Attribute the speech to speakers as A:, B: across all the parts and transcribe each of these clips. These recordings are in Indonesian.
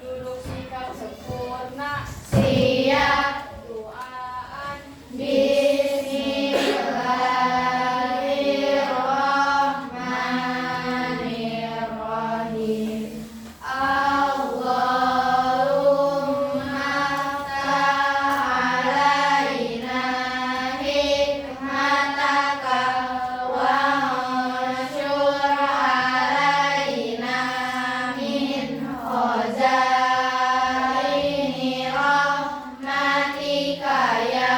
A: Duduk sikap sempurna.
B: Siap.
A: Doaan.
B: Bismillahirrahmanirrahim. Allahumma ta'alaina hikmataka wa ansyur alaina min khazaini rahmatika ya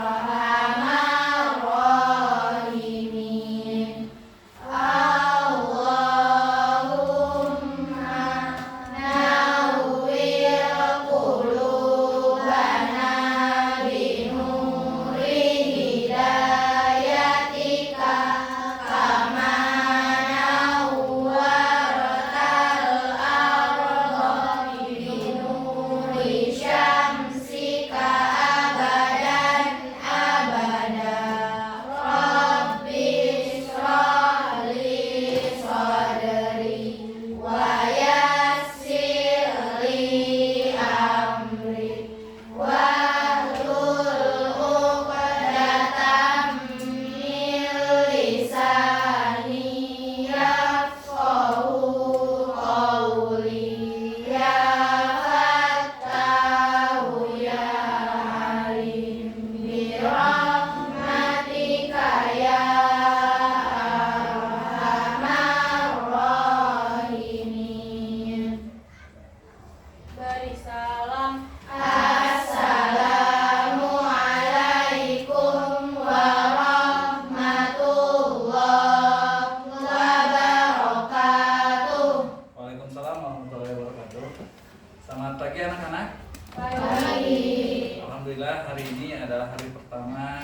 B: arhamar rahimin. Allahumma nawwir qulubana binuri hidayatika kama nawwartal arda binuri syamsika abadan abada. Rabbi shrah li sadri wa yassir li amri wahlul 'uqdatam min lisani yafqahu qawli. Ya Fattahu ya Alim bi rahmatika ya arhamar rahimin.
A: Beri salam.
B: Assalamualaikum warahmatullahi wabarakatuh.
C: Waalaikumsalam warahmatullahi wabarakatuh. Selamat pagi anak-anak.
B: Pagi.
C: Alhamdulillah hari ini adalah hari pertama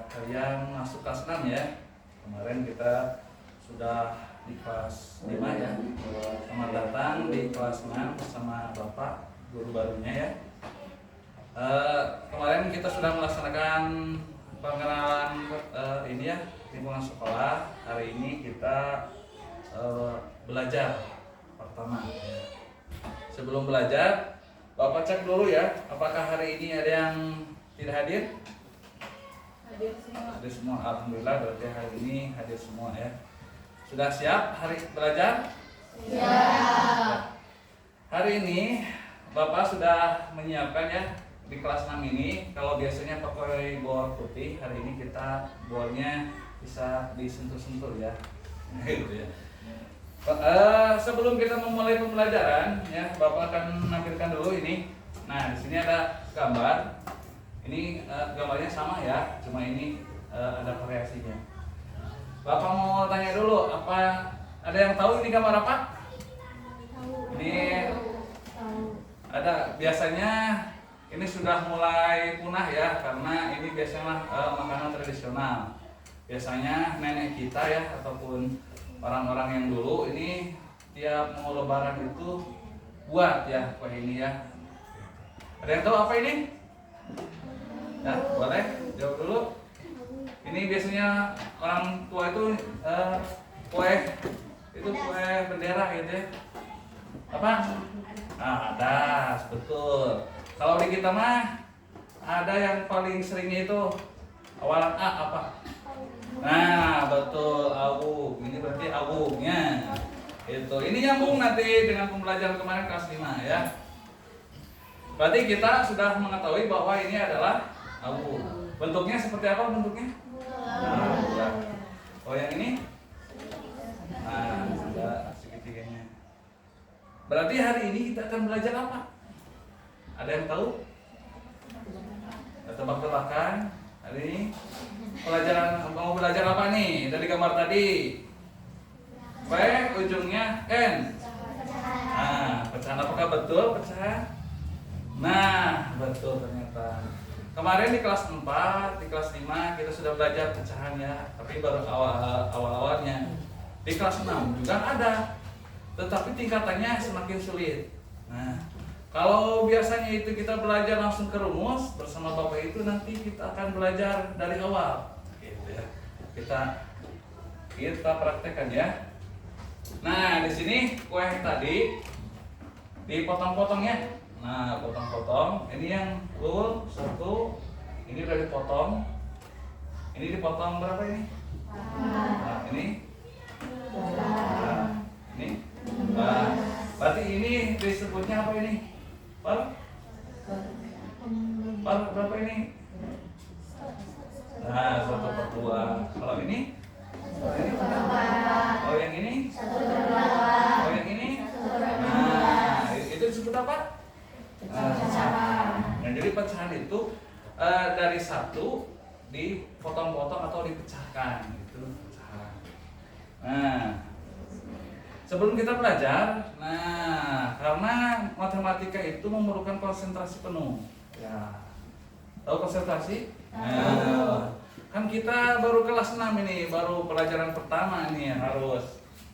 C: kalian masuk kelas 6 ya. Kemarin kita sudah di kelas 5 ya. Selamat datang di kelas 6 bersama Bapak guru barunya ya. Kemarin kita sudah melaksanakan pengenalan ini ya, lingkungan sekolah. Hari ini kita belajar pertama ya. Sebelum belajar, Bapak cek dulu ya, apakah hari ini ada yang tidak hadir?
A: Hadir semua.
C: Hadir semua, alhamdulillah berarti hari ini hadir semua ya. Sudah siap hari belajar?
B: Ya.
C: Hari ini Bapak sudah menyiapkan ya di kelas 6 ini. Kalau biasanya pakai bor putih, hari ini kita bornya bisa disentuh-sentuh ya. Gitu ya. Sebelum kita memulai pembelajaran ya, Bapak akan menampilkan dulu ini. Nah, di sini ada gambar. Ini gambarnya sama ya, cuma ini ada variasinya. Bapak mau tanya dulu, apa ada yang tahu ini gambar apa? Ini ada, biasanya ini sudah mulai punah ya, karena ini biasanya makanan tradisional. Biasanya nenek kita ya ataupun orang-orang yang dulu ini tiap mau lebaran itu buat ya kue ini ya. Ada yang tahu apa ini? Ya, boleh jawab dulu. Ini biasanya orang tua itu kue itu kue bendera gitu ya. Apa? Ada, betul. Kalau di kita mah ada yang paling seringnya itu awalan A apa? Nah, betul, awuk. Ini berarti awuknya. Itu. Ini nyambung nanti dengan pembelajaran kemarin kelas 5 ya. Berarti kita sudah mengetahui bahwa ini adalah awuk. Bentuknya seperti apa bentuknya? Nah, oh yang ini? Nah, ada segitiganya. Berarti hari ini kita akan belajar apa? Ada yang tahu? Tebak-tebakan. Hari ini pelajaran mau belajar apa nih? Dari gambar tadi. P ujungnya N. Nah, pecahan apakah betul pecahan? Nah, betul ternyata. Kemarin di kelas 4, di kelas 5 kita sudah belajar pecahan ya, tapi baru awal-awalnya. Di kelas 6 juga ada, tetapi tingkatannya semakin sulit. Nah, kalau biasanya itu kita belajar langsung ke rumus bersama Bapak itu, nanti kita akan belajar dari awal. Gitu ya. Kita praktekkan ya. Nah, di sini kue tadi dipotong-potong ya. Nah, potong-potong. Ini yang full satu. Ini udah dipotong. Ini dipotong berapa ini? Nah, ini. Nah, ini. Nah, berarti ini disebutnya apa ini? Berapa ini? Nah, 1/2. Kalau ini? Oh, yang ini? Oh, yang ini? Nah, itu disebut apa? Nah, jadi pecahan itu dari satu dipotong-potong atau dipecahkan, itu pecahan. Nah, sebelum kita belajar, karena matematika itu memerlukan konsentrasi penuh. Ya, tahu konsentrasi? Nah, kan kita baru kelas 6 ini, baru pelajaran pertama ini, harus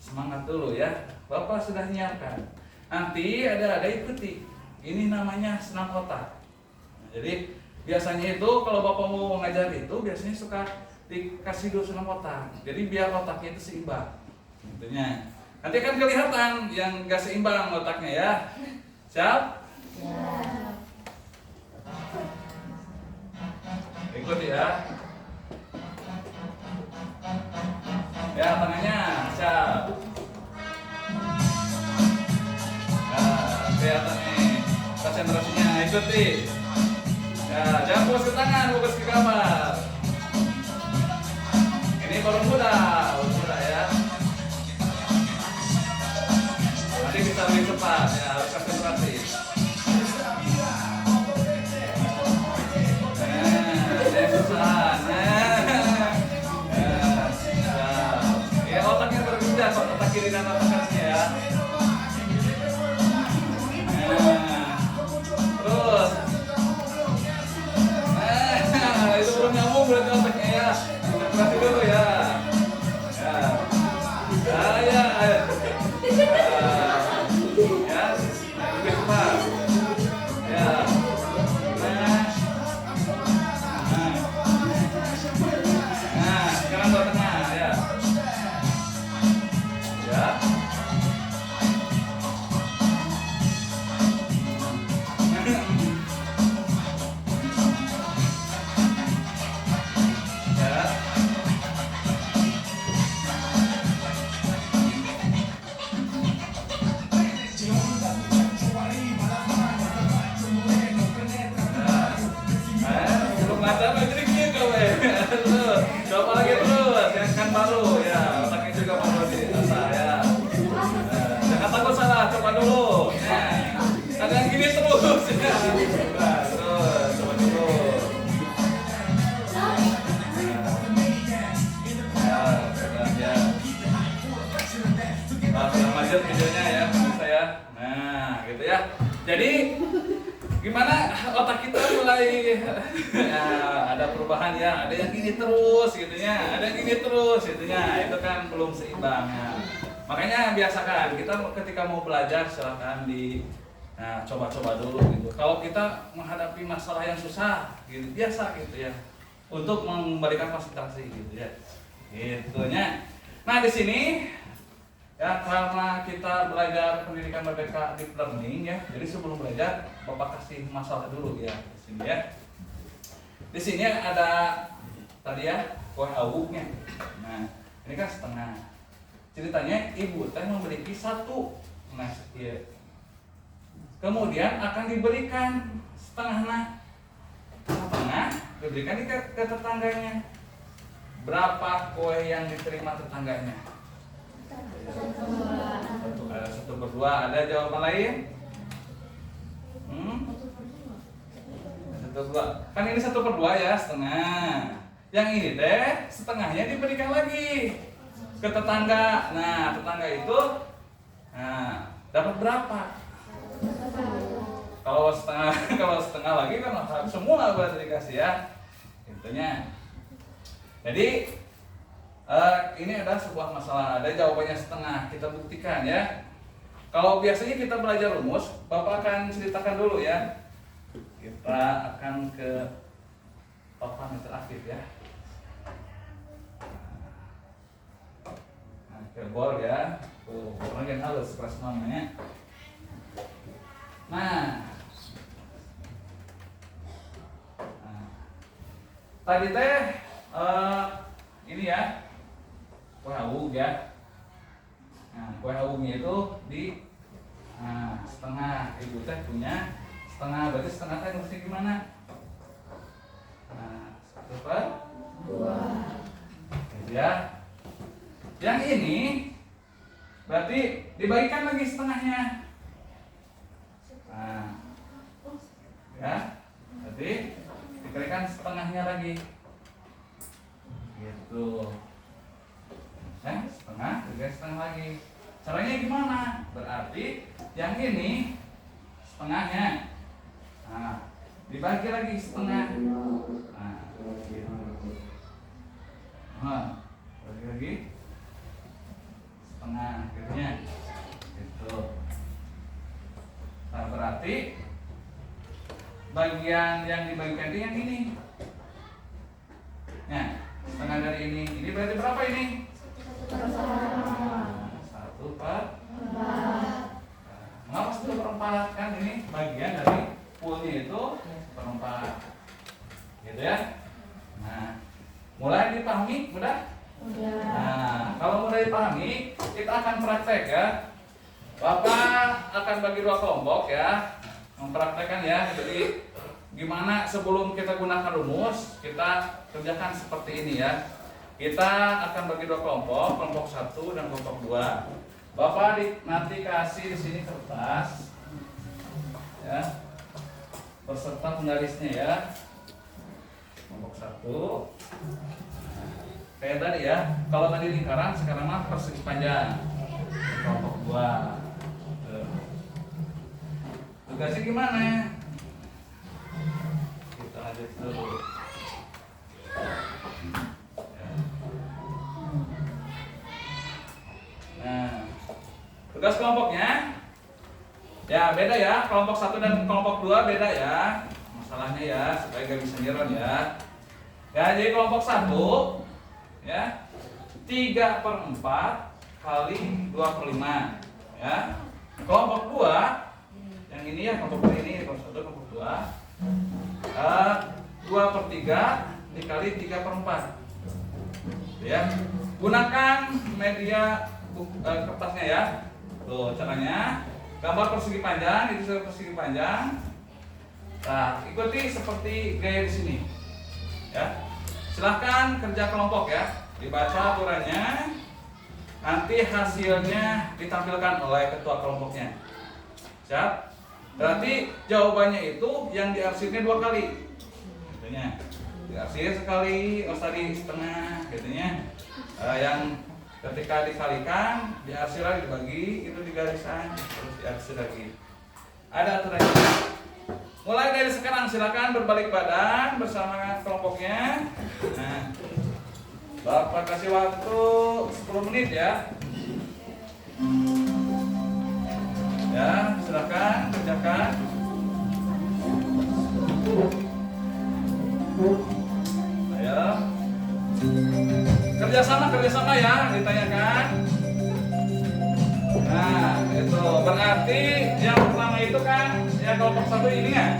C: semangat dulu ya. Bapak sudah nyiapkan. Nanti ada ikuti. Ini namanya senam otak. Nah, jadi biasanya itu kalau Bapak mau ngajar itu biasanya suka dikasih dulu senam otak. Jadi biar otaknya itu seimbang. Intinya. Nanti akan kelihatan yang gak seimbang otaknya ya. Siap? Ikuti ya. Ya, tangannya siap. Nah, kelihatan nih konsentrasinya, ikuti. Ya, jangan fokus ke tangan, fokus ke gambar. Ini baru muda ya. Nanti bisa lebih cepat ya, harus konsentrasi. Nah, susah. Ya, otaknya berbeda, otak kiri dan otak kanannya ya. Terus. Itu belum nyambung berarti otaknya ya. Konsentrasi dulu ya. Ya. Ya, lebih cepat. Ya. Nah, sekarang ke tengah ya. Ya. Coba lagi terus, yang kan baru ya, otaknya juga baru diasah ya. Jangan takut salah, coba dulu. Ada yang gini terus ya. Terus, coba dulu. Ya. Sudah lanjut videonya ya, bisa ya. Nah, gitu ya. Jadi gimana otak kita mulai ya, ada perubahan ya, ada yang gini terus gitu ya, ada yang gini terus gitu ya, itu kan belum seimbang ya. Makanya biasakan kita ketika mau belajar silahkan coba-coba dulu gitu. Kalau kita menghadapi masalah yang susah gitu, biasa gitu ya, untuk memberikan konsentrasi gitu ya, gitunya. Nah di sini ya, karena kita belajar pendidikan merdeka deep learning ya, jadi sebelum belajar Bapak kasih masalah dulu ya di sini ya. Di sini ada tadi ya kue awuknya. Nah ini kan setengah. Ceritanya ibu teh memiliki satu, nah ya. Kemudian akan diberikan setengah diberikan ke tetangganya. Berapa kue yang diterima tetangganya? 1/2. Ada jawaban lain? 1/2. Kan ini 1/2 ya, setengah. Yang ini teh setengahnya diberikan lagi ke tetangga. Nah, tetangga itu dapat berapa? Kalau setengah lagi kan semua berarti dikasih ya. Intinya. Jadi ini ada sebuah masalah, ada jawabannya setengah, kita buktikan ya. Kalau biasanya kita belajar rumus, Bapak akan ceritakan dulu ya. Kita akan ke papan yang terakhir ya. Nah, kebor ya. Tuh, orang halus kelas namanya. Nah, tadi teh ini ya kue hawung ya. Nah, kue hawungnya itu di setengah. Ibu teh punya setengah, berarti setengah teh mesti gimana? Nah, 1/2 gitu ya. Yang ini berarti dibagikan lagi setengahnya. Nah, ya, berarti dikalikan setengahnya lagi. Gitu. Setengah, dikalikan setengah lagi. Caranya gimana? Berarti yang ini setengahnya. Nah, dibagi lagi setengah. Nah, gitu. Nah, bagi lagi setengah, gitunya. Gitu. Nah, berarti bagian yang dibagikan itu yang ini. Nah, setengah dari ini berarti berapa ini? 1/4. Mengapa 1/4? Kan ini bagian dari poolnya itu 1/4. Gitu ya. Nah, mulai dipahami, mudah? Nah, kalau mulai dipahami, kita akan praktek ya. Bapak akan bagi 2 kelompok ya, mempraktekkan ya. Jadi gimana sebelum kita gunakan rumus, kita kerjakan seperti ini ya. Kita akan bagi 2 kelompok, kelompok 1 dan kelompok 2. Bapak nanti kasih di sini kertas ya, beserta penggarisnya ya. Kelompok 1 kayak tadi ya. Kalau tadi lingkaran, sekarang mah persegi panjang. Kelompok 2. Tugasnya gimana? Kita aja dulu. Nah, tugas kelompoknya ya beda ya. Kelompok 1 dan kelompok 2 beda ya. Masalahnya ya, supaya gak bisa niron ya. Ya, jadi kelompok 1 ya 3/4 kali 2/5 ya. Kelompok 2 yang ini ya, kelompok 2 ini, kelompok 1, kelompok 2 2/3 dikali 3/4 ya. Gunakan media kertasnya ya. Tuh caranya, gambar persegi panjang, itu persegi panjang. Nah, ikuti seperti gaya di sini ya. Silahkan kerja kelompok ya, dibaca aturannya, nanti hasilnya ditampilkan oleh ketua kelompoknya. Siap? Berarti jawabannya itu yang diarsirnya 2 kali. Gitunya. Diarsir sekali, tadi setengah, gitunya. Yang ketika dikalikan, diarsir lagi, dibagi, itu digarisan, terus diarsir lagi. Ada aturannya. Mulai dari sekarang silakan berbalik badan bersama kelompoknya. Nah, Bapak kasih waktu 10 menit ya. Ya, silakan kerjakan. Ayo. Kerjasama ya, ditanyakan. Nah, itu berarti yang pertama itu kan ya kelompok 1 ini ya.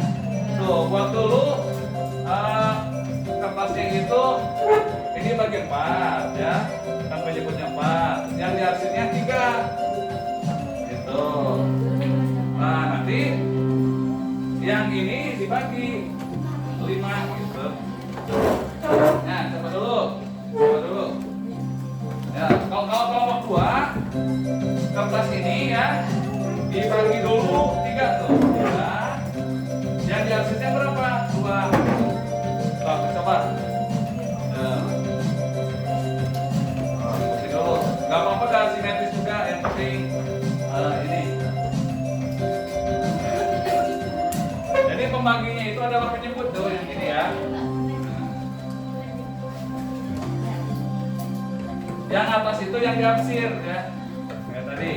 C: Tuh, buat dulu kertasnya itu ini bagi 4 ya. Kan penyebutnya 4. Yang diarsirnya 3. Gitu. Nah, nanti yang ini dibagi 5 gitu. Nah, coba dulu. Ya, kalau kelompok 2 kertas ini ya dibagi dulu 3 tuh ya. Yang diarsirnya berapa? 2. Coba. Ikuti dulu. Gak apa-apa, gak simetris juga, yang penting ini. Jadi pembaginya itu adalah penyebut tuh yang ini ya. Yang atas itu yang diarsir ya. Kayak tadi.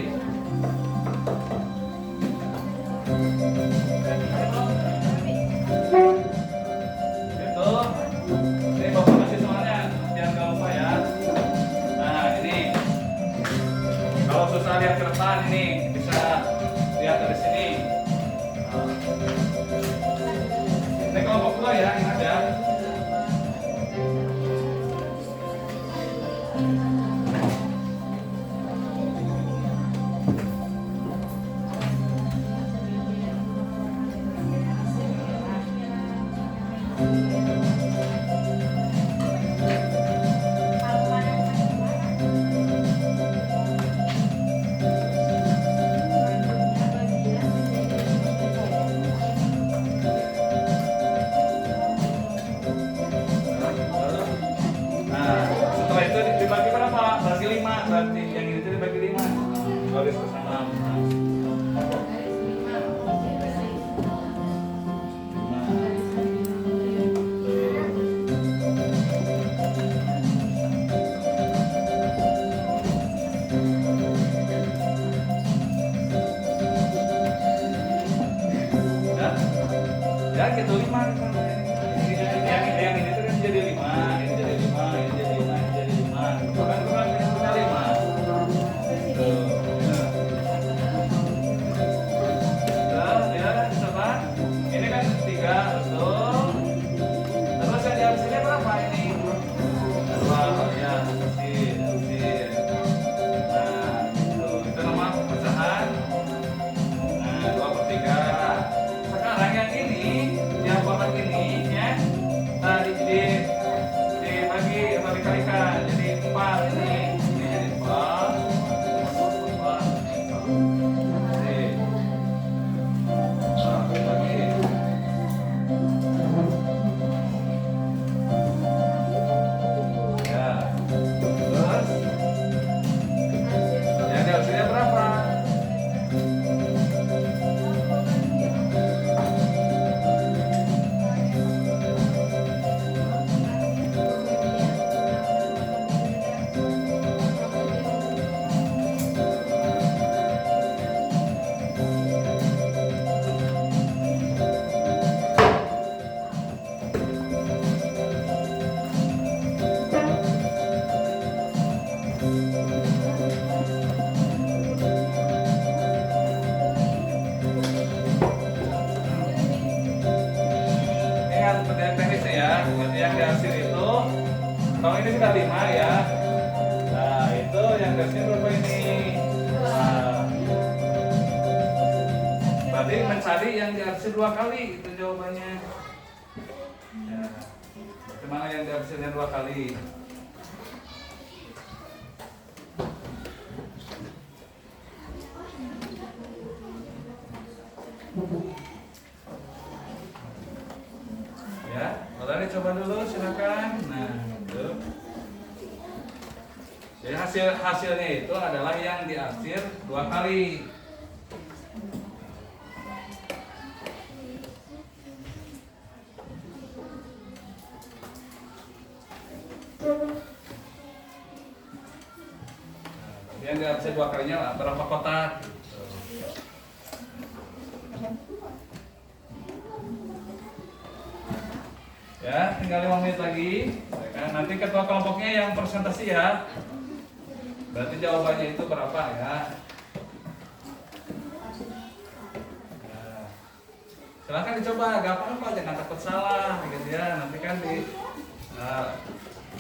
C: Itu. Ini Bapak kasih soalnya biar gak lupa ya. Nah, ini. Kalau susah lihat ke depan ini bisa lihat dari sini. Ini kelompok 2 ya, ingat ya. Nah, setelah itu dibagi berapa? Berarti 5, berarti yang ini dibagi 5. Garis ke sana. Ya, gitu 5 yang ini tuh kan jadi 5, ini jadi 5, ini jadi 5, ini jadi 5. Bukan ini punya 5. Tuh. Ya, coba. Ini kan 3, betul. Terus yang di atas ini berapa ini? 2, ya, bersih. Nah, itu nama pecahan. Nah, 2/3. Sekarang yang ini, yang kotak ini ya, tadi dibagi-kalikan jadi 4 ini jadi 4. Ya, terus yang hasilnya berapa? Ingat penilaian teknisnya ya, berarti yang dihasil itu kalau ini sudah 5 ya. Nah, itu yang dihasil berapa ini? Nah, berarti mencari yang dihasil 2 kali itu jawabannya. Ya, bagaimana yang dihasilnya 2 kali? Ya, Saudari coba dulu silakan. Nah, itu. Jadi hasilnya itu adalah yang diarsir 2 kali. Nah, yang diarsir 2 kalinya berapa kotak? Ya, tinggal 5 menit lagi. Nanti ketua kelompoknya yang presentasi ya. Berarti jawabannya itu berapa ya? Nah, silahkan dicoba, gak apa-apa, jangan takut salah gitu ya. Nanti kan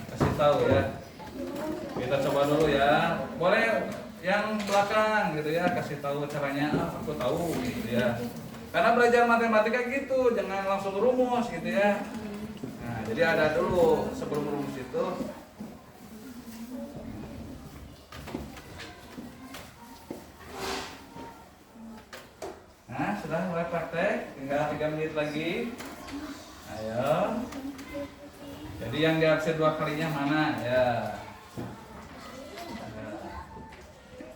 C: kasih tahu ya. Kita coba dulu ya. Boleh yang belakang gitu ya, kasih tahu caranya. Aku tahu gitu ya. Karena belajar matematika gitu, jangan langsung rumus gitu ya. Nah, jadi ada dulu sebelum rumus itu. Nah, sudah mulai praktek, tinggal 3 menit lagi. Ayo. Jadi yang diarsir 2 kalinya mana ya?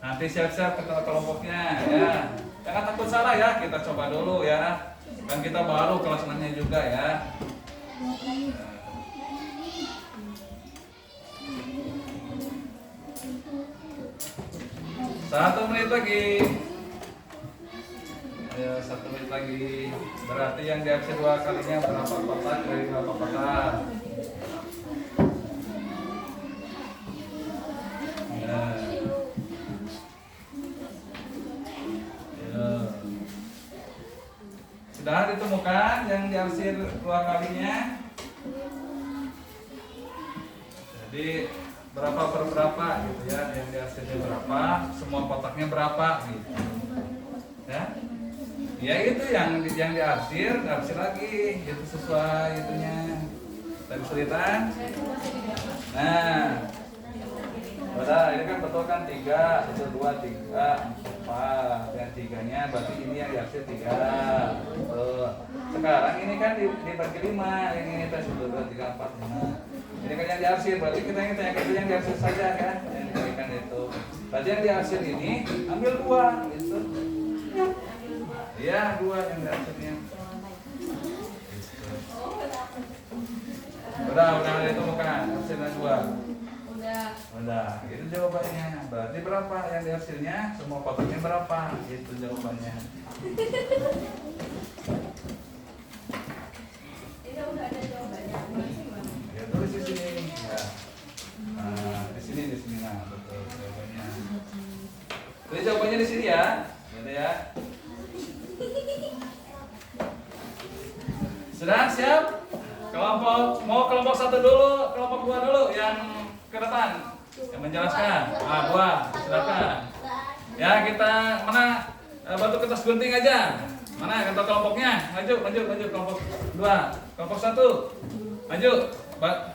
C: Nanti siap-siap ketua kelompoknya ya. Jangan takut salah ya, kita coba dulu ya. Kan kita baru kelas 6-nya juga ya. 1 menit lagi. Ayo 1 menit lagi. Berarti yang diarsir 2 kalinya berapa kotak dari berapa kotak? Ya. Sudah ditemukan yang diarsir 2 kalinya. Jadi berapa per berapa gitu ya, yang diarsirnya berapa, semua kotaknya berapa gitu. Ya. Ya itu yang diarsir lagi, itu sesuai itunya. Tadi kesulitan. Nah. Udah, ini kan betul kan 3, itu 2, 3, 4. Yang 3-nya berarti ini yang diarsir 3. Betul. Sekarang ini kan dibagi 5. Ini tes 2, 3, 4, 5. Ini kan yang diarsir, berarti kita yang tanya itu yang diarsir saja kan. Yang diberikan itu. Berarti yang diarsir ini ambil 2 gitu. Iya, 2 yang diarsirnya. Udah ditemukan hasilnya 2. Udah, itu jawabannya. Berarti berapa yang dihasilnya? Semua kotaknya berapa? Itu jawabannya.
A: Ini udah ada jawabannya.
C: Ya tulis di sini. Ya. Nah, di sini. Nah, betul jawabannya. Tulis jawabannya di sini ya. Gitu ya. Sudah siap? Kelompok 1 dulu, kelompok 2 dulu yang ke depan yang menjelaskan. Dua, silakan. Ya kita mana bantu kertas gunting aja. Mana kantor kelompoknya? Maju kelompok 2, kelompok 1. Maju.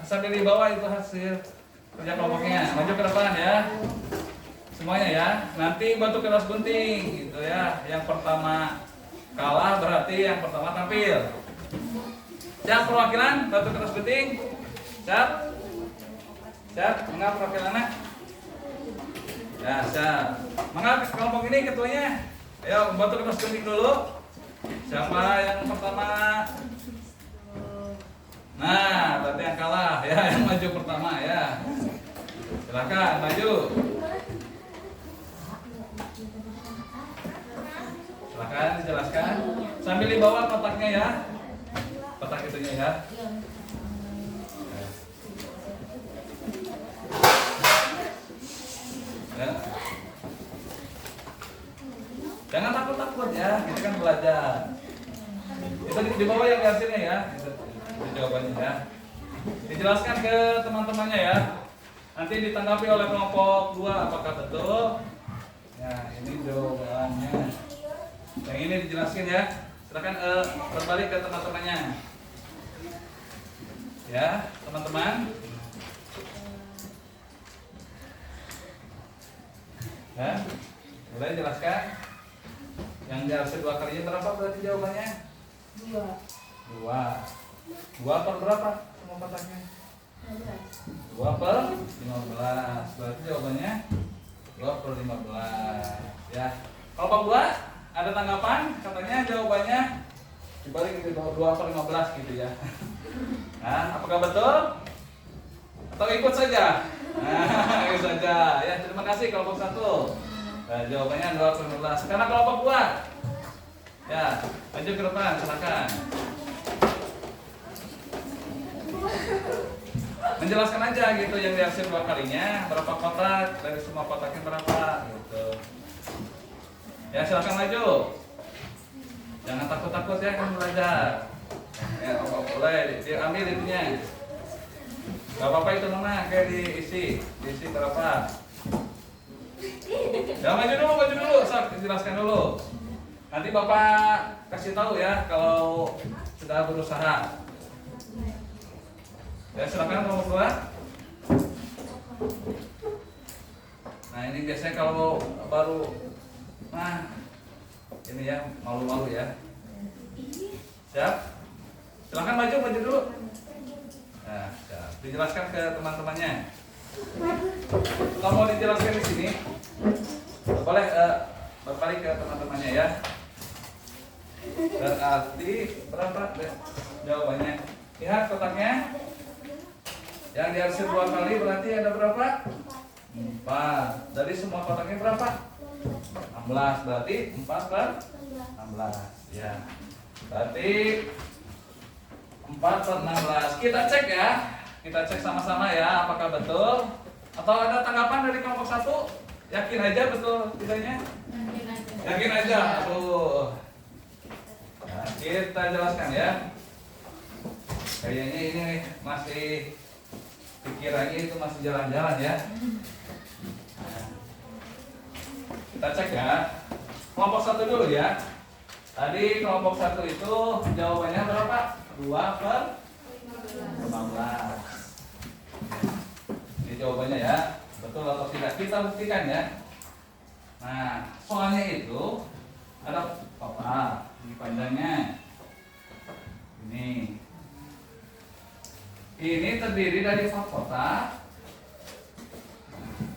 C: Sambil di bawah itu hasil kerja kelompoknya. Maju ke depan ya. Semuanya ya. Nanti bantu kertas gunting gitu ya. Yang pertama kalah berarti yang pertama tampil. Siap perwakilan bantu kertas gunting? Siap? Siap, mengapa perwakilannya? Ya, siap. Mengapa kelompok ini ketuanya? Ayo, bantu kertas gunting dulu. Siapa yang pertama? Nah, berarti yang kalah ya, yang maju pertama ya. Silakan maju. Silakan dijelaskan. Sambil dibawa kotaknya ya. Kotak itunya ya. Ya. Jangan takut-takut ya, kita kan belajar. Itu di bawah yang hasilnya ya, itu jawabannya ya. Dijelaskan ke teman-temannya ya. Nanti ditanggapi oleh kelompok 2 apakah betul. Ya, ini jawabannya. Yang ini dijelaskan ya. Silakan berbalik ke teman-temannya. Ya, teman-teman. Ya, boleh jelaskan. Yang diarsir 2 kalinya berapa berarti jawabannya? 2 per berapa semua kotaknya? 2 per 15. Berarti jawabannya 2 per 15. Ya. Kelompok 2 ada tanggapan? Katanya jawabannya dibalik gitu 2 per 15 gitu ya. Nah, apakah betul? Atau ikut saja? Nah, ikut saja. Ya, terima kasih kelompok 1. Nah, jawabannya 2 per 15. Karena kelompok 2. Ya, maju ke depan, silakan. Menjelaskan aja gitu yang diarsir 2 kalinya, berapa kotak, dari semua kotaknya berapa gitu. Ya, silakan maju. Jangan takut-takut ya, kan belajar. Ya, boleh diambil itunya. Gak apa-apa itu mana kayak diisi berapa? Ya maju dulu, sok jelaskan dulu. Nanti Bapak kasih tahu ya kalau sudah berusaha. Ya silakan kelompok 2. Nah ini biasanya kalau baru, nah ini ya malu-malu ya. Siap? Silakan maju dulu. Nah, siap. Dijelaskan ke teman-temannya. Kalau mau dijelaskan di sini, boleh berbalik ke teman-temannya ya. Berarti berapa jawabannya? Lihat kotaknya. Yang diarsir 2 kali berarti ada berapa? 4. Dari semua kotaknya berapa? 16. Berarti 4 per 16. Ya. Berarti 4 per 16. Kita cek ya. Kita cek sama-sama ya apakah betul. Atau ada tanggapan dari kelompok 1? Yakin aja betul tidaknya? Yakin aja. Aduh. Yakin. kita jelaskan ya. Kayaknya ini masih pikirannya itu masih jalan-jalan ya. Nah, kita cek ya. Kelompok 1 dulu ya. Tadi kelompok 1 itu jawabannya berapa? 2/15. Ini jawabannya ya. Betul atau tidak? Kita buktikan ya. Nah, soalnya itu ada apa? Ini panjangnya. Ini terdiri dari 4 kotak.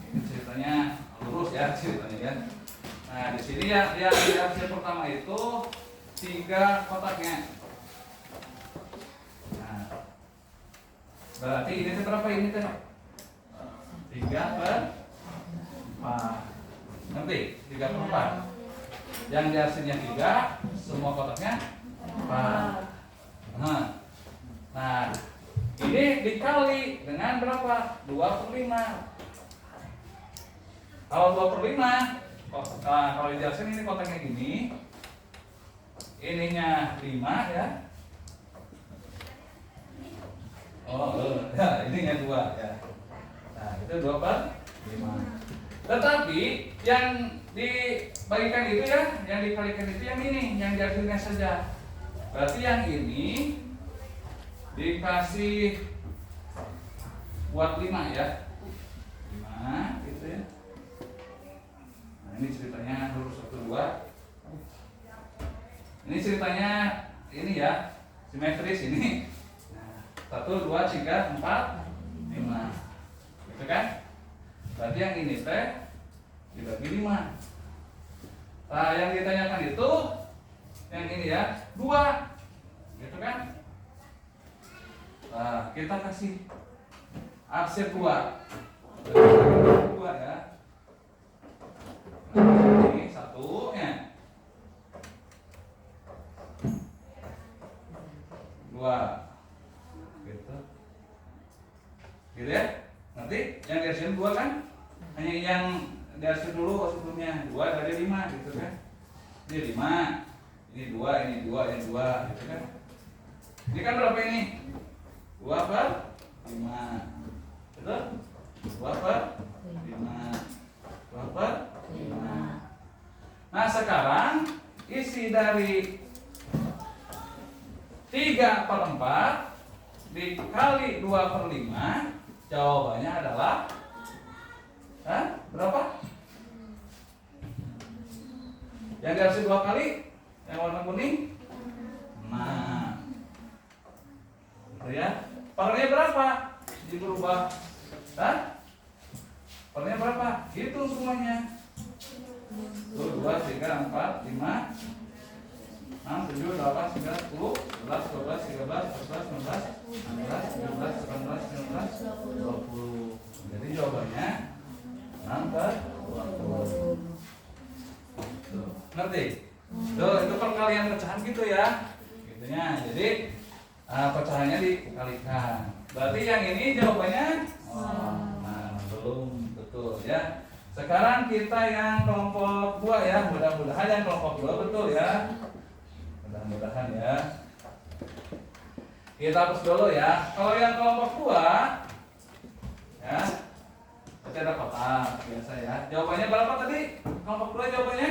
C: Ini ceritanya lurus ya ceritanya ya. Nah, di sini ya yang di hasil pertama itu 3 kotaknya. Nah, berarti ini teh berapa ini teh? 3/4. Nanti 3/4. Yang di hasilnya 3, semua kotaknya 4. Nah, ini dikali dengan berapa? 2/5. Kalau 2/5, kalau dijelasin ini kotaknya gini, ininya 5 ya. Ya, ininya 2 ya. Nah, itu 2/5. Tetapi yang dibagikan itu ya, yang dikalikan itu yang ini, yang dihasilnya saja. Berarti yang ini dikasih buat 5 ya. 5 gitu ya. Nah, ini ceritanya lurus 1 2. Ini ceritanya ini ya, simetris ini. Nah, 1 2 3 4 5. Gitu kan? Berarti yang ini teh dibagi 5. Nah, yang ditanyakan itu yang ini ya, 2. Gitu kan? Nah, kita kasih arsir 2. 2 ya. Nah, ini 1 ya. 2. Gitu. Gitu ya. Nanti yang di hasil 2 kan? Hanya yang di hasil dulu sebelumnya 2 dari 5 gitu kan. Ini 5. Ini 2, ini 2, ini 2 gitu kan. Ini kan berapa ini? 2/5. Betul? 2/5. 2/5. Nah, sekarang isi dari 3/4 dikali 2/5, jawabannya adalah berapa? Yang dihasil 2 kali, yang warna kuning 6. Gitu ya. Pernya berapa? Jadi berubah. Pernya berapa? Hitung semuanya. 1 2 3 4 5 6 7 8 9 10 11 12 13 14 15 16 17 18 19 20. Jadi jawabannya 6/20. Ngerti? Tuh, itu perkalian pecahan gitu ya. Gitunya. Jadi pecahannya dikalikan. Berarti yang ini jawabannya belum betul ya. Sekarang kita yang kelompok 2 ya. Mudah-mudahan yang kelompok 2 betul ya. Mudah-mudahan ya. Kita hapus dulu ya. Kalau yang kelompok 2 ya, kita ada kotak biasa ya. Jawabannya berapa tadi? Kelompok 2 jawabannya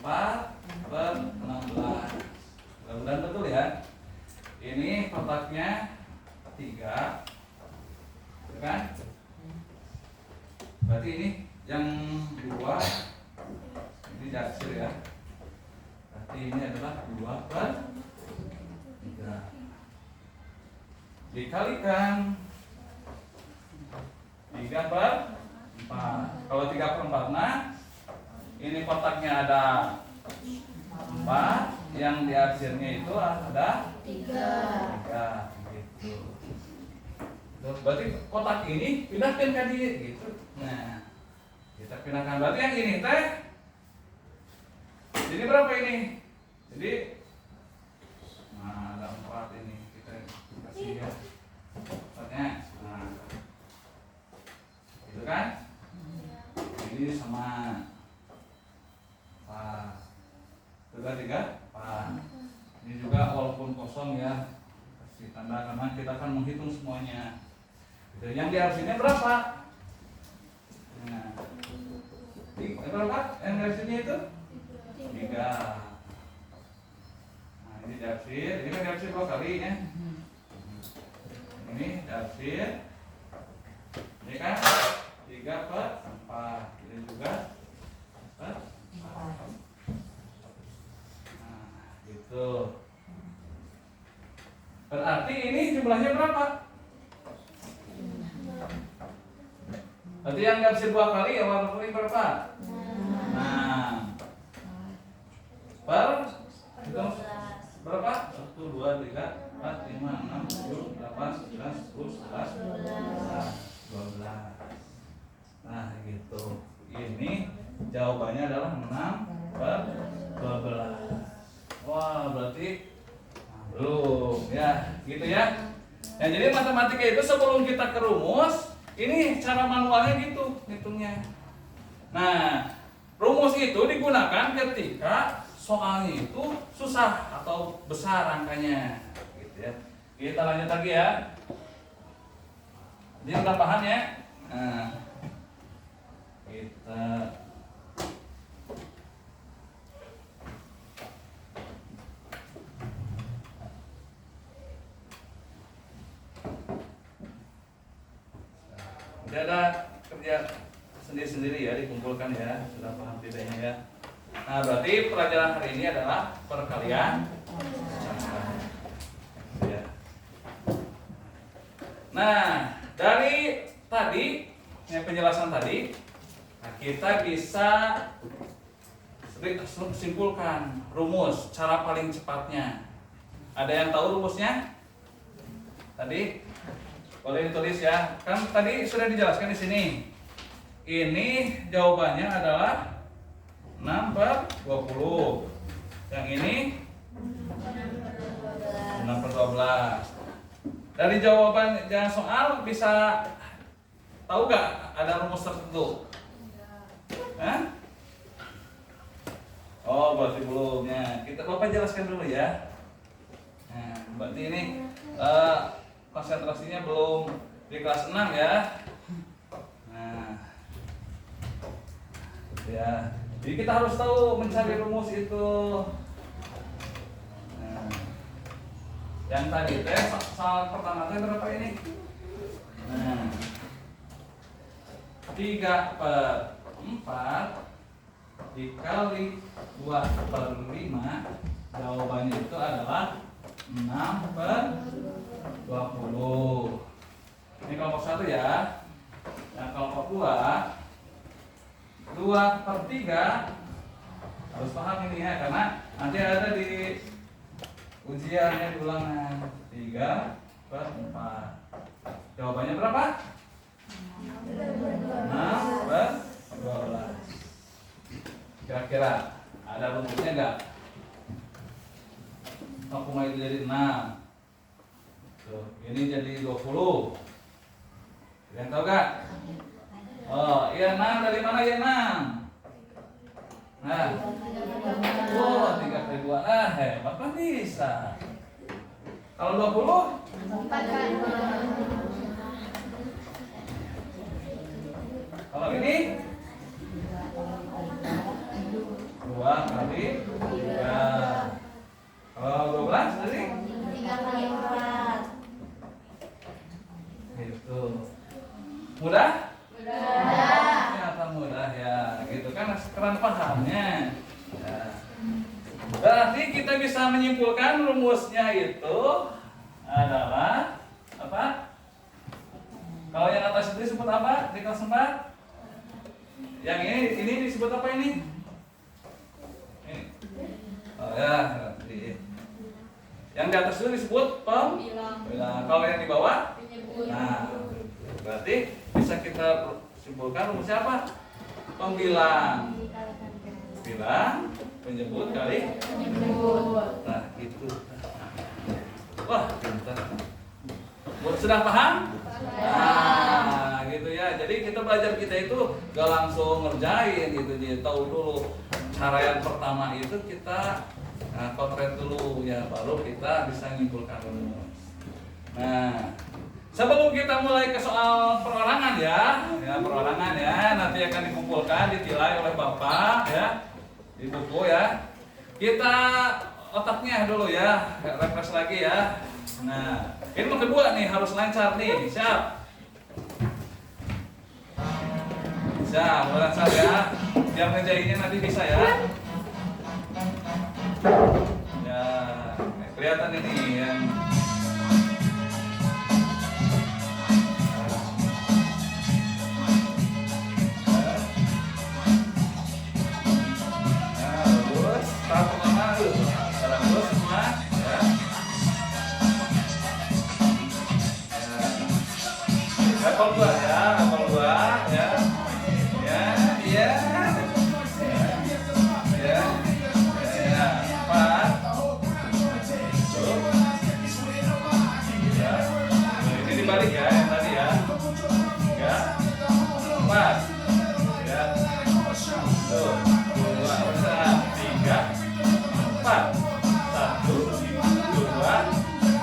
C: 4/16. Mudah-mudahan betul ya. Ini kotaknya 3, kan? Berarti ini yang 2 ini hasil ya. Berarti ini adalah 2/3 dikalikan 3/4. Kalau 3/4, nah ini kotaknya ada 4, yang di hasilnya itu ada 3 gitu. Berarti kotak ini pindahkan ke dia gitu. Nah, kita pindahkan. Berarti yang ini teh ini berapa ini? Jadi ada 4 ini. Kita kasih ya 4-nya. Nah, gitu kan? Ini sama 4. Sudah 3. Ini juga walaupun kosong ya, kasih tanda karena kita akan menghitung semuanya. Gitu. Yang di sini berapa? Nah, berapa? Yang di sini itu 3. Nah, ini diarsir. Ini kan diarsir 2 kali ya. Ini diarsir. Ini kan 3/4. Ini juga 4. Gitu. Berarti ini jumlahnya berapa? Berarti yang diarsir 2 kali ya warna kuning berapa? Nah, hitung berapa? 1, 2, 3, 4, 5, 6, 7, 8, 9, 10, 11, 12. Nah gitu. Ini jawabannya adalah 6/12. Wah berarti belum ya gitu ya. Nah jadi matematika itu sebelum kita ke rumus, ini cara manualnya gitu hitungnya. Nah rumus itu digunakan ketika soalnya itu susah atau besar angkanya gitu ya. Kita lanjut lagi ya. Jadi udah paham ya. Nah kita tidak ada kerja sendiri-sendiri ya, dikumpulkan ya, sudah paham bedanya ya. Nah berarti pelajaran hari ini adalah perkalian. Ya. Nah dari tadi penjelasan tadi, nah, kita bisa simpulkan rumus cara paling cepatnya. Ada yang tahu rumusnya? Tadi boleh ditulis ya. Kan tadi sudah dijelaskan di sini. Ini jawabannya adalah 6/20. Yang ini 6/12. Dari jawaban jangan soal bisa tahu gak ada rumus tertentu? Hah? Oh berarti belum ya. Kita Bapak jelaskan dulu ya. Nah, berarti ini konsentrasinya belum di kelas 6 ya. Nah, ya. Jadi kita harus tahu mencari rumus itu. Nah, yang tadi soal pertama berapa ini? Nah, 3/4 dikali 2/5, jawabannya itu adalah 6/20. Ini kelompok 1 ya. Nah kelompok 2/3 harus paham ini ya, karena nanti ada di ujiannya di ulangan. 3/4. Jawabannya berapa? 6/12. Kira-kira ada rumusnya enggak? 0, itu jadi 6. Tuh, ini jadi 20. Kalian tahu gak? Oh, iya 6 dari mana ya 6? Nah. Oh, 3 kali 2. Nah, hebat kan bisa. Kalau 20?
B: 4 kali 2.
C: Kalau ini? 2 kali 3. Kalau 12 tadi?
B: 3 kali 4.
C: Gitu. Mudah?
B: Mudah.
C: Ternyata mudah ya. Gitu kan sekarang pahamnya. Ya. Berarti kita bisa menyimpulkan rumusnya itu adalah apa? Kalau yang atas itu disebut apa? Di kelas 4? Yang ini disebut apa ini? Ini. Oh ya, yang di atas itu disebut pembilang. Kalau yang di bawah, nah, berarti bisa kita simpulkan rumusnya apa? Pembilang. Bilang, penyebut kali penyebut. Nah, gitu. Wah, pintar. Sudah paham? Nah, gitu ya. Jadi kita belajar kita itu gak langsung ngerjain gitu, dia tahu dulu cara yang pertama itu kita potret dulu ya, baru kita bisa nyimpulkan rumus. Nah, sebelum kita mulai ke soal perorangan ya perorangan ya, nanti akan dikumpulkan, ditilai oleh Bapak ya di buku ya. Kita otaknya dulu ya, refresh lagi ya. Nah, ilmu kedua nih harus lancar nih, siap? Bisa, mulai lancar ya. Yang ngejainnya nanti bisa ya. Ya, kelihatan ini yang lurus, tahap pertama dulu. Sekarang lurus semua ya. Level 2 ya, level 2 ya. Ya, iya. Ya. Ya, 4. Tuh. Ya. Ini dibalik ya yang tadi ya. 3, 4. Ya. Tuh. 2, 3, 4. 1, 2,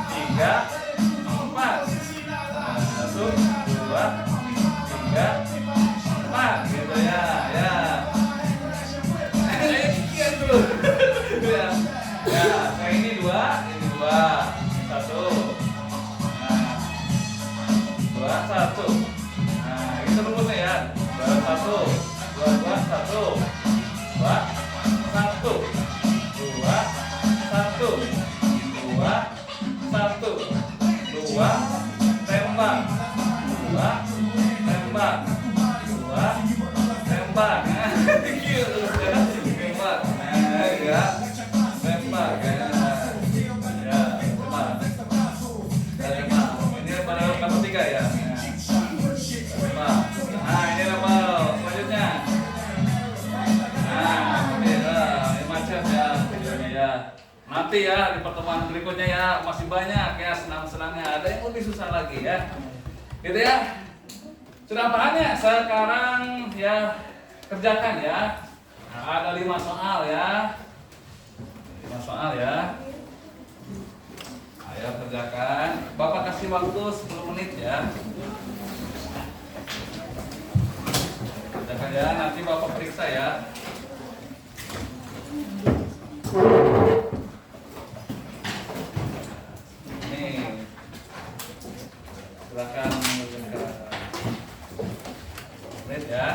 C: 3, 4. 1, 2, 3, 4 gitu ya, ya. Kian dulu. Ya. Ya, kayak ini 2, 1. Nah. 2, 1. Nah, itu rumusnya ya. 2, 1. 2, 2, 1. 2, 1. 2, 1. 2, 1. 2, tembak. 2, tembak. 2, tembak. Kecil terus ya. Tembak. Nah, ya. Tembak ya. Ya, tembak. Tembak. Ini pada level 3 ya. Tembak. Nah, ini level selanjutnya. Nah, ini macam ya videonya ya. Nanti ya di pertemuan berikutnya ya, masih banyak ya senang-senangnya. Ada yang lebih susah lagi ya. Gitu ya. Sudah paham ya? Sekarang ya kerjakan ya. Nah, ada 5 soal ya. 5 soal ya. Ayo kerjakan. Bapak kasih waktu 10 menit ya. Kerjakan ya, nanti Bapak periksa ya. Nih. Silakan mengerjakan. Menit ya.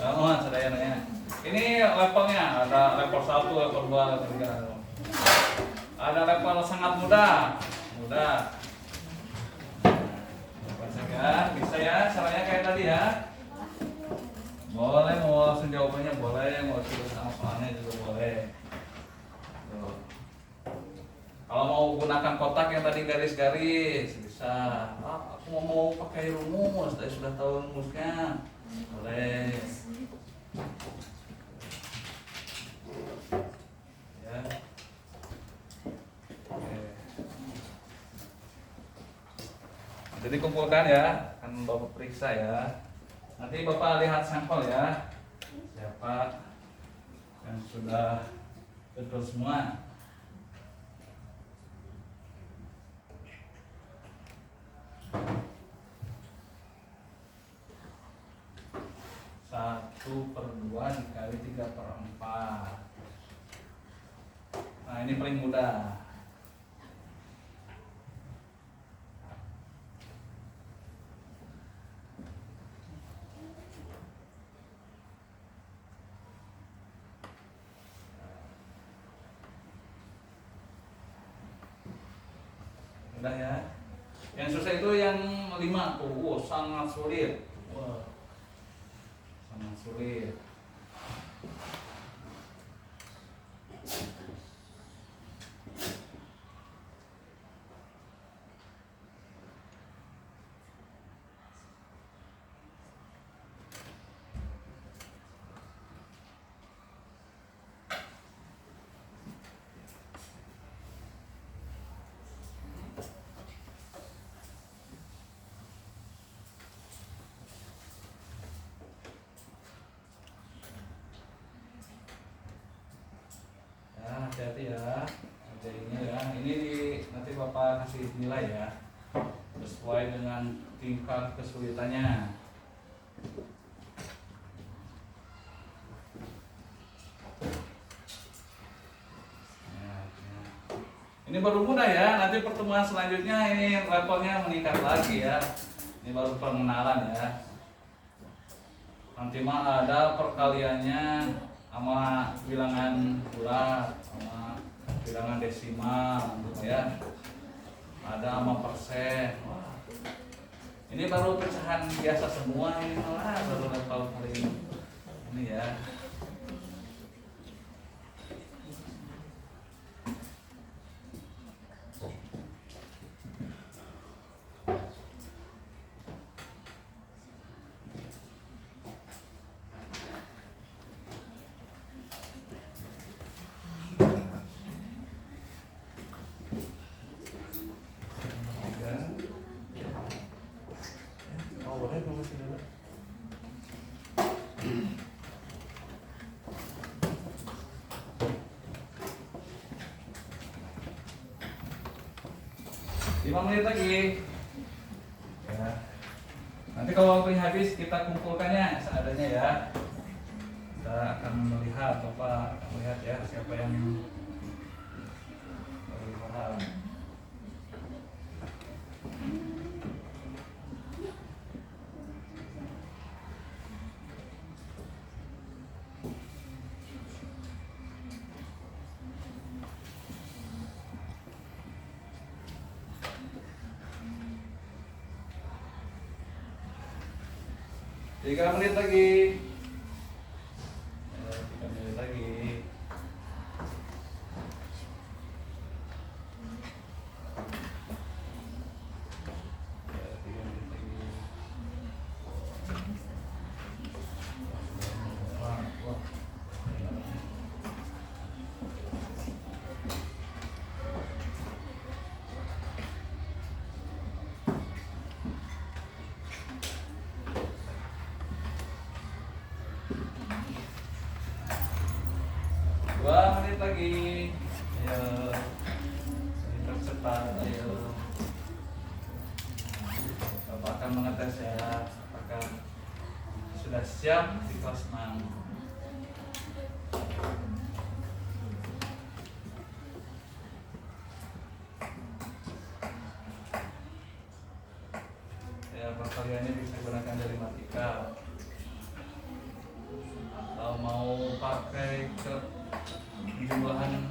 C: Oh, sedayanya. Ini levelnya ada level 1, level 2, level 3. Ada level sangat mudah. Mudah. Ya, bisa ya, caranya kayak tadi ya. Boleh mau langsung jawabannya boleh, mau tulis sama soalnya juga boleh. Tuh. Kalau mau gunakan kotak yang tadi garis-garis bisa. Aku mau pakai rumus, saya sudah tahu rumusnya. Boleh. Ya. Oke. Jadi kumpulkan ya, akan Bapak periksa ya. Nanti Bapak lihat sampel ya. Siapa yang sudah betul semua. Satu per 2 dikali 3/4. Nah, ini paling mudah. Mudah ya. Yang susah itu yang 5 tuh. Wow, sangat sulit. Wow. Sangat sulit. hati-hati ya kerjainnya ya. Ini nanti Bapak kasih nilai ya sesuai dengan tingkat kesulitannya. Ini baru mudah ya, nanti pertemuan selanjutnya ini levelnya meningkat lagi ya. Ini baru pengenalan ya. Nanti mah ada perkaliannya sama bilangan bulat, sama bilangan desimal gitu ya. Ada sama persen. Wah. Ini baru pecahan biasa semua ini malah baru level paling ini ya. Lima menit lagi ya. Nanti kalau waktunya habis kita kumpulkannya seadanya ya. Kita akan melihat Bapak akan melihat ya siapa yang lebih paham. Tiga menit lagi. 3 menit lagi. Ya, 3 menit lagi. Wah. Dua menit lagi. Ayo. Kita cepat, ayo. Bapak akan mengetes ya. Apakah sudah siap di kelas 6? Ya, perkaliannya bisa gunakan dari matika atau mau pakai ke jumlahan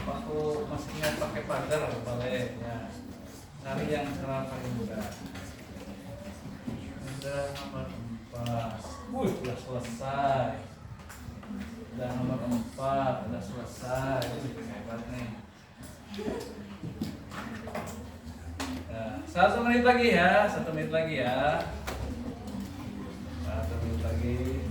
C: waktu mesinnya pakai pagar boleh ya. Cari yang cara paling mudah. Udah nomor 4. Udah selesai. Udah nomor 4 udah selesai. Ini hebat nih. Ya, 1 menit lagi ya, 1 menit lagi ya. 1 menit lagi.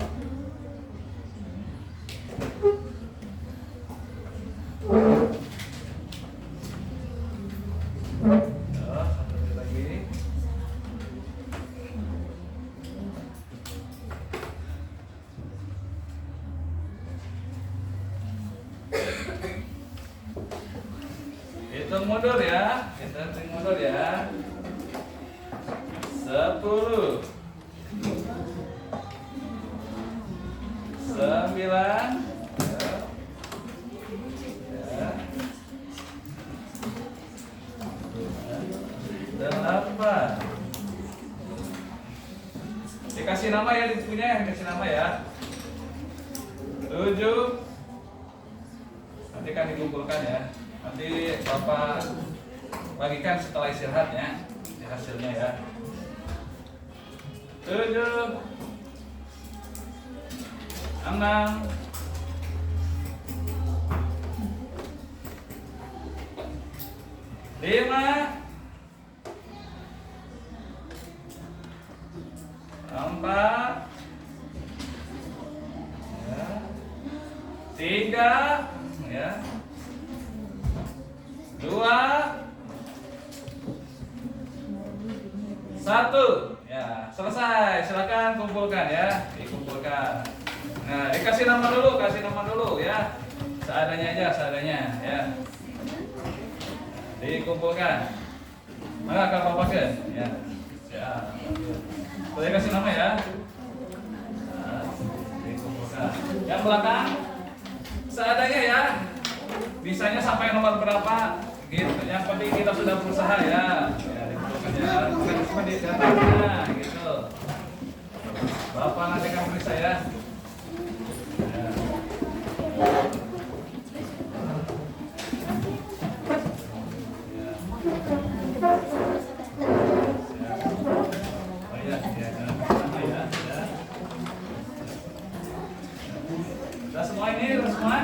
C: Ya, 1 menit lagi. Hitung mundur ya, kita hitung mundur ya. 10, 9, ya. 8. Dikasih nama ya, punya dikasih nama ya. 7. Nanti kan dikumpulkan ya. Nanti Bapak bagikan setelah istirahat ya, di hasilnya ya. 7, 6, 5, 4, ya, 3, ya, 2, 1. Ya, selesai. Silakan kumpulkan ya. dikumpulkan. Nah, kasih nama dulu ya. Seadanya aja, seadanya ya. Dikumpulkan. Mana Kak Bapak ya? Ya. Boleh kasih nama ya. Nah, dikumpulkan. Yang belakang seadanya ya. Bisanya sampai nomor berapa? Gitu. Yang penting kita sudah berusaha ya. Ya, dikumpulkan ya. Bukan cuma di datanya gitu. Bapak nanti akan periksa ya. Ya. Sudah semua ini, sudah semua?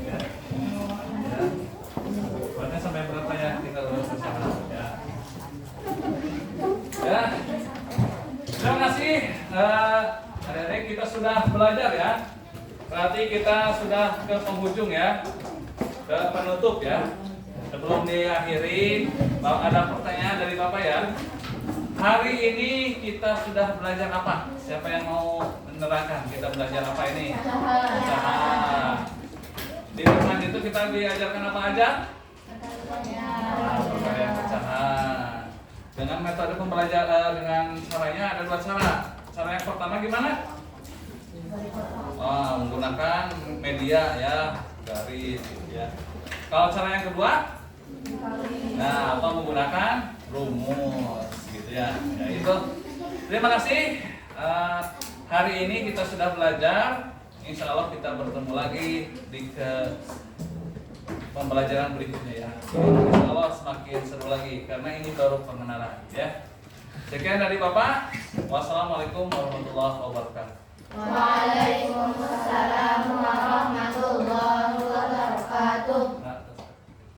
C: Ya. Ya. Buatnya sampai berapa ya? Kita terus bersama ya. Ya. Terima kasih. Adik-adik kita sudah belajar ya. Berarti kita sudah ke penghujung ya. Ke penutup ya. Sebelum diakhiri, ada pertanyaan dari Bapak ya. Hari ini kita sudah belajar apa? Siapa yang mau menerangkan kita belajar apa ini? Usaha. Di depan itu kita diajarkan apa aja? Perkayaan pecahan. Dengan metode pembelajaran dengan caranya ada dua cara. Cara yang pertama gimana? Menggunakan media ya, garis ya. Kalau cara yang kedua? Nah, atau menggunakan rumus gitu ya. Ya itu. Terima kasih. Hari ini kita sudah belajar. Insya Allah kita bertemu lagi di pembelajaran berikutnya ya. Insya Allah semakin seru lagi karena ini baru pengenalan ya. Sekian dari Bapak. Wassalamualaikum warahmatullahi wabarakatuh.
B: Waalaikumsalam.